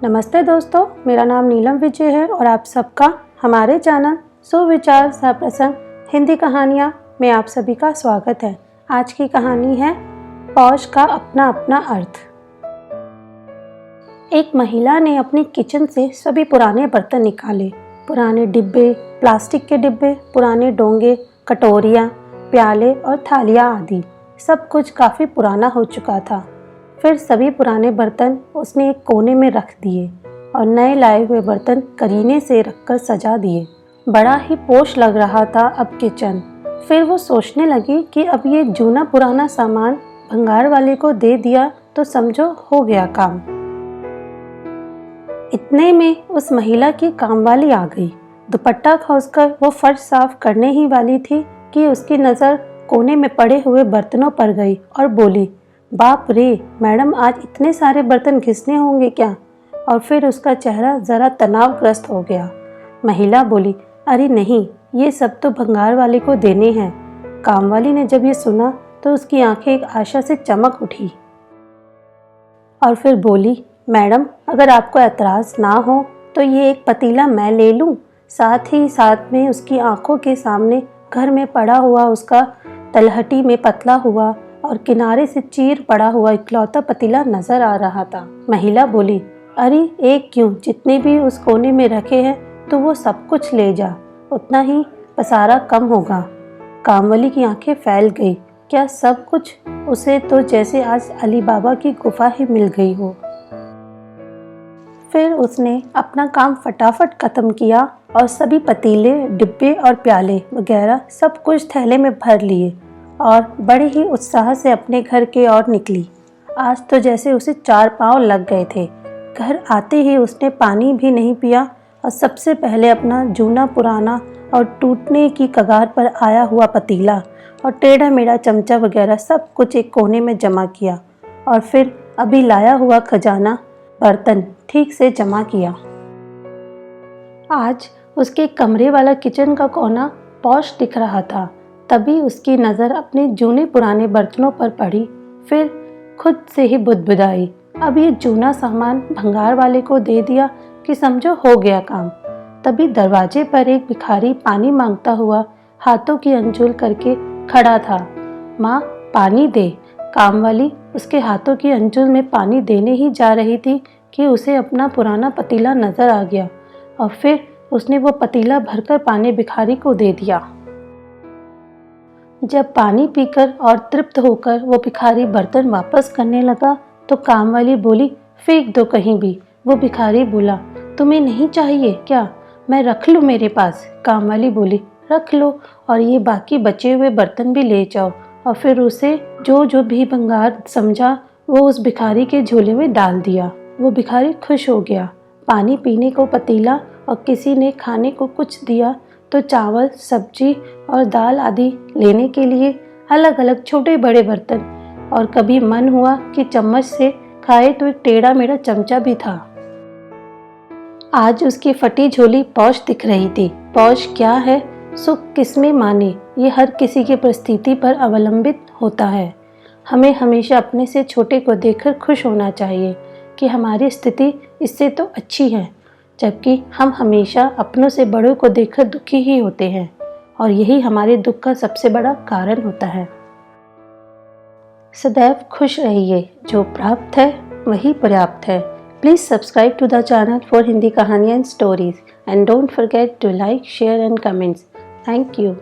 नमस्ते दोस्तों, मेरा नाम नीलम विजय है और आप सबका हमारे चैनल सुविचार सह प्रसंग हिंदी कहानियाँ में आप सभी का स्वागत है। आज की कहानी है पौष का अपना अपना अर्थ। एक महिला ने अपनी किचन से सभी पुराने बर्तन निकाले। पुराने डिब्बे, प्लास्टिक के डिब्बे, पुराने डोंगे, कटोरियाँ, प्याले और थालियाँ आदि सब कुछ काफ़ी पुराना हो चुका था। फिर सभी पुराने बर्तन उसने एक कोने में रख दिए और नए लाए हुए बर्तन करीने से रखकर सजा दिए। बड़ा ही पोश लग रहा था अब किचन। फिर वो सोचने लगी कि अब ये जूना पुराना सामान भंगार वाले को दे दिया तो समझो हो गया काम। इतने में उस महिला की कामवाली आ गई। दुपट्टा खोसकर वो फर्श साफ करने ही वाली थी कि उसकी नज़र कोने में पड़े हुए बर्तनों पर गई और बोली, बाप रे मैडम, आज इतने सारे बर्तन घिसने होंगे क्या? और फिर उसका चेहरा ज़रा तनावग्रस्त हो गया। महिला बोली, अरे नहीं, ये सब तो भंगार वाले को देने हैं। कामवाली ने जब ये सुना तो उसकी आंखें एक आशा से चमक उठी और फिर बोली, मैडम अगर आपको एतराज़ ना हो तो ये एक पतीला मैं ले लूँ। साथ ही साथ में उसकी आंखों के सामने घर में पड़ा हुआ उसका तलहटी में पतला हुआ और किनारे से चीर पड़ा हुआ इकलौता पतीला नजर आ रहा था। महिला बोली, अरे एक क्यों, जितने भी उस कोने में रखे हैं तो वो सब कुछ ले जा, उतना ही पसारा कम होगा। कामवाली की आंखें फैल गई। क्या सब कुछ? उसे तो जैसे आज अली बाबा की गुफा ही मिल गई हो। फिर उसने अपना काम फटाफट खत्म किया और सभी पतीले, डिब्बे और प्याले वगैरह सब कुछ थैले में भर लिए और बड़े ही उत्साह से अपने घर की ओर निकली। आज तो जैसे उसे 4 पाँव लग गए थे। घर आते ही उसने पानी भी नहीं पिया और सबसे पहले अपना जूना पुराना और टूटने की कगार पर आया हुआ पतीला और टेढ़ा मेढ़ा चमचा वगैरह सब कुछ एक कोने में जमा किया और फिर अभी लाया हुआ खजाना बर्तन ठीक से जमा किया। आज उसके कमरे वाला किचन का कोना पौश दिख रहा था। तभी उसकी नज़र अपने जूने पुराने बर्तनों पर पड़ी। फिर खुद से ही बुदबुदाई, अब ये जूना सामान भंगार वाले को दे दिया कि समझो हो गया काम। तभी दरवाजे पर एक भिखारी पानी मांगता हुआ हाथों की अंजुल करके खड़ा था। माँ पानी दे। कामवाली उसके हाथों की अंजुल में पानी देने ही जा रही थी कि उसे अपना पुराना पतीला नजर आ गया और फिर उसने वो पतीला भरकर पानी भिखारी को दे दिया। जब पानी पीकर और तृप्त होकर वो भिखारी बर्तन वापस करने लगा तो कामवाली बोली, फेंक दो कहीं भी। वो भिखारी बोला, तुम्हें नहीं चाहिए क्या? मैं रख लूँ मेरे पास? कामवाली बोली, रख लो और ये बाकी बचे हुए बर्तन भी ले जाओ। और फिर उसे जो भी भंगार समझा वो उस भिखारी के झोले में डाल दिया। वो भिखारी खुश हो गया। पानी पीने को पतीला और किसी ने खाने को कुछ दिया तो चावल, सब्जी और दाल आदि लेने के लिए अलग अलग छोटे बड़े बर्तन, और कभी मन हुआ कि चम्मच से खाए तो एक टेढ़ा मेढ़ा चमचा भी था। आज उसकी फटी झोली पौष दिख रही थी। पौष क्या है, सुख किसमें माने, ये हर किसी की परिस्थिति पर अवलंबित होता है। हमें हमेशा अपने से छोटे को देखकर खुश होना चाहिए कि हमारी स्थिति इससे तो अच्छी है, जबकि हम हमेशा अपनों से बड़ों को देखकर दुखी ही होते हैं और यही हमारे दुख का सबसे बड़ा कारण होता है। सदैव खुश रहिए, जो प्राप्त है वही पर्याप्त है। Please subscribe to the channel for Hindi कहानियाँ and stories and don't forget to like, share and comments. Thank you.